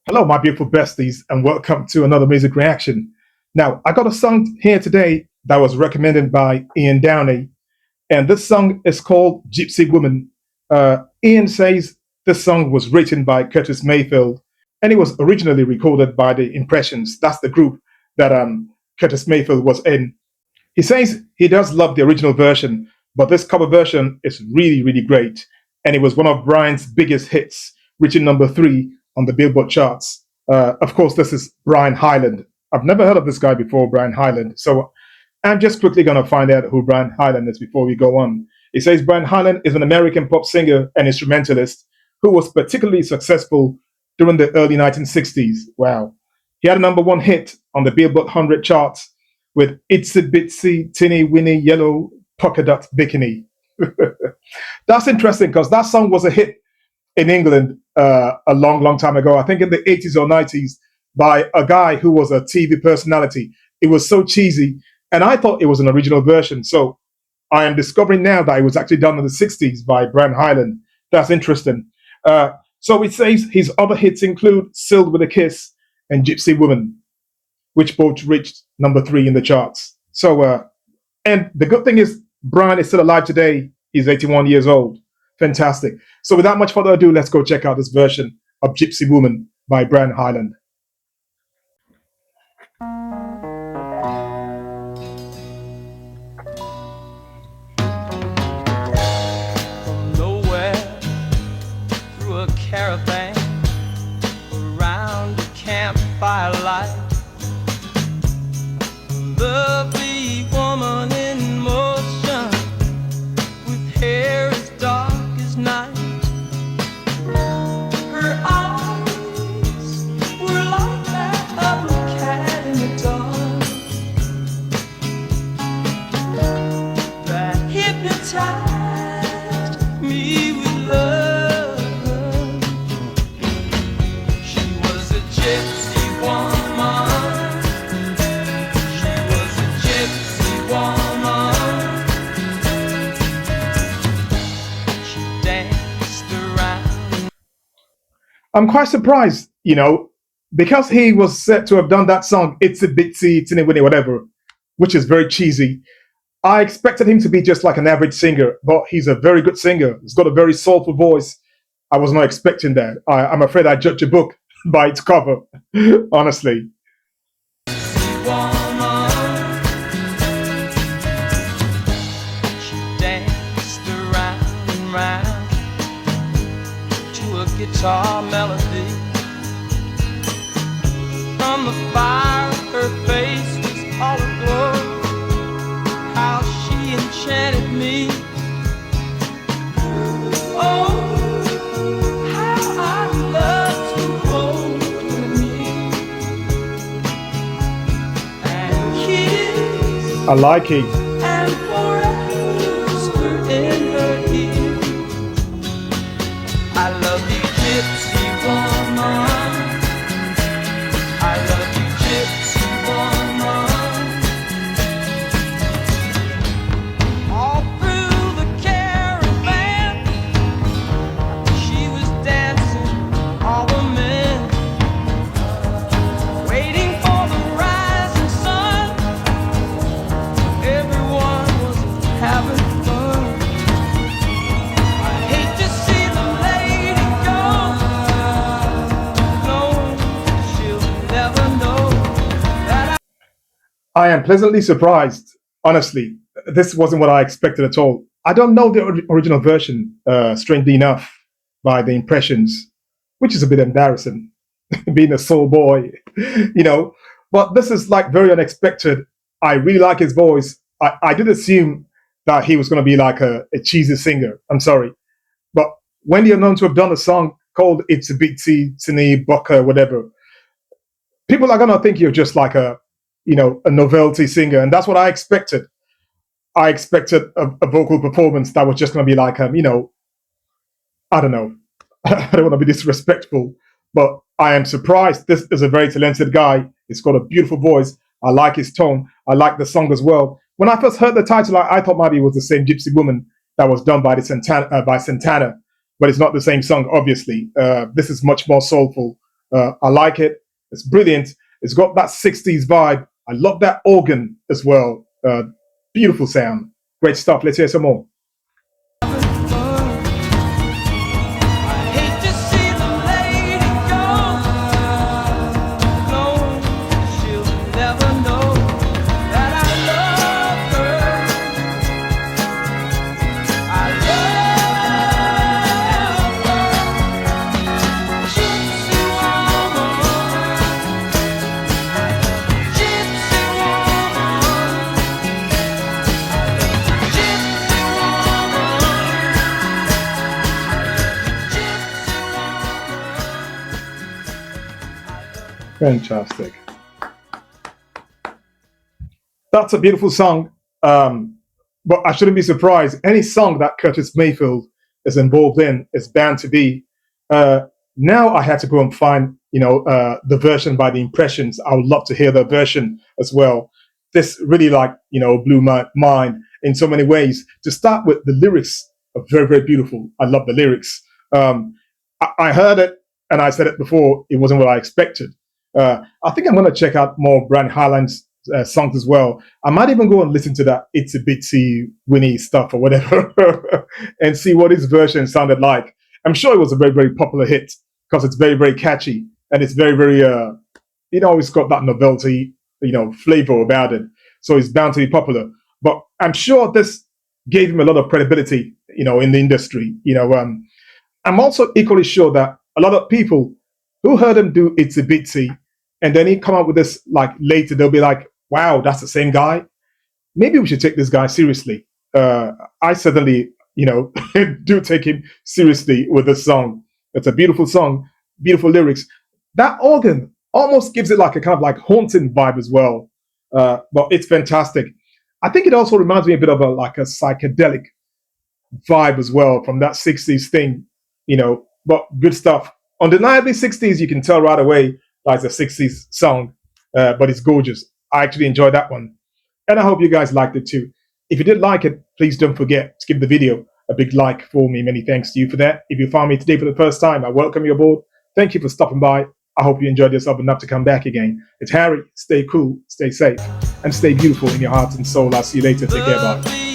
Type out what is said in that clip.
Hello, my beautiful besties, and welcome to another music reaction. Now, I got a song here today that was recommended by Ian Downey, and this song is called Gypsy Woman. Ian says this song was written by Curtis Mayfield, and it was originally recorded by the Impressions. That's the group that Curtis Mayfield was in. He says he does love the original version, but this cover version is really, really great. And it was one of Brian's biggest hits, reaching number 3 on the Billboard charts. Of course, this is Brian Hyland. I've never heard of this guy before, Brian Hyland. So I'm just quickly going to find out who Brian Hyland is before we go on. It says Brian Hyland is an American pop singer and instrumentalist who was particularly successful during the early 1960s. Wow. He had a number 1 hit on the Billboard 100 charts with Itsy Bitsy Tinny Winny Yellow Polka Dot Bikini. That's interesting because that song was a hit in England a long, long time ago. I think in the 80s or 90s by a guy who was a TV personality. It was so cheesy, and I thought it was an original version. So I am discovering now that it was actually done in the 60s by Brian Hyland. That's interesting. So it says his other hits include Sealed with a Kiss and Gypsy Woman, which both reached number 3 in the charts. So, and the good thing is, Brian is still alive today. He's 81 years old. Fantastic. So, without much further ado, let's go check out this version of Gypsy Woman by Brian Hyland. From nowhere, through a caravan, around a campfire light. Lovely woman in motion, with hair as dark as night. Her eyes were like that of a cat in the dark, that hypnotized me with love. She was a gypsy woman. I'm quite surprised, because he was said to have done that song, It's a Bitsy, Tinny Winny, whatever, which is very cheesy. I expected him to be just like an average singer, but he's a very good singer. He's got a very soulful voice. I was not expecting that. I'm afraid I judge a book by its cover, honestly. Guitar melody. From the fire, her face was all aglow. How she enchanted me. Oh, how I love to hold her near and kiss. I like it. And whisper in her ear, I love you, Gypsy woman. I love you, Gypsy woman. All through the caravan, she was dancing all the men, waiting for the rising sun. Everyone was having fun. I hate to see the lady go. No, she'll never know that I am pleasantly surprised. Honestly, this wasn't what I expected at all. I don't know the original version, strangely enough, by the Impressions, which is a bit embarrassing, being a soul boy, you know. But this is like very unexpected. I really like his voice. I did assume that he was going to be like a cheesy singer. I'm sorry. But when you're known to have done a song called It's a Bitsy, Tinny, Bucker, whatever, people are going to think you're just like a novelty singer. And that's what I expected. I expected a vocal performance that was just going to be like, I don't know. I don't want to be disrespectful, but I am surprised. This is a very talented guy. He's got a beautiful voice. I like his tone. I like the song as well. When I first heard the title, I thought maybe it was the same Gypsy Woman that was done by by Santana, but it's not the same song, obviously. This is much more soulful. I like it. It's brilliant. It's got that 60s vibe. I love that organ as well. Beautiful sound. Great stuff. Let's hear some more. Hate to see the lady go. No, she'll never know that I love her. I love her. Gypsy woman. Gypsy Fantastic. That's a beautiful song. But I shouldn't be surprised. Any song that Curtis Mayfield is involved in is bound to be. Uh, Now I had to go and find, the version by the Impressions. I would love to hear the version as well. This really, blew my mind in so many ways. To start with, the lyrics are very, very beautiful. I love the lyrics. I heard it and I said it before. It wasn't what I expected. I think I'm going to check out more Brian Hyland's songs as well. I might even go and listen to that It's a Bitsy Winnie stuff or whatever and see what his version sounded like. I'm sure it was a very, very popular hit because it's very, very catchy and it's very, very, it's got that novelty, flavor about it. So it's bound to be popular. But I'm sure this gave him a lot of credibility, in the industry. I'm also equally sure that a lot of people who heard him do It's a Bitsy and then he come up with this later, they'll be like, wow, that's the same guy. Maybe we should take this guy seriously. I certainly, do take him seriously with this song. It's a beautiful song, beautiful lyrics. That organ almost gives it like a kind of haunting vibe as well. But it's fantastic. I think it also reminds me a bit of a psychedelic vibe as well from that 60s thing, but good stuff. Undeniably 60s, you can tell right away that's a 60s song, but it's gorgeous. I actually enjoyed that one. And I hope you guys liked it too. If you did like it, please don't forget to give the video a big like for me. Many thanks to you for that. If you found me today for the first time, I welcome you aboard. Thank you for stopping by. I hope you enjoyed yourself enough to come back again. It's Harry. Stay cool, stay safe, and stay beautiful in your heart and soul. I'll see you later. Take care. Bye.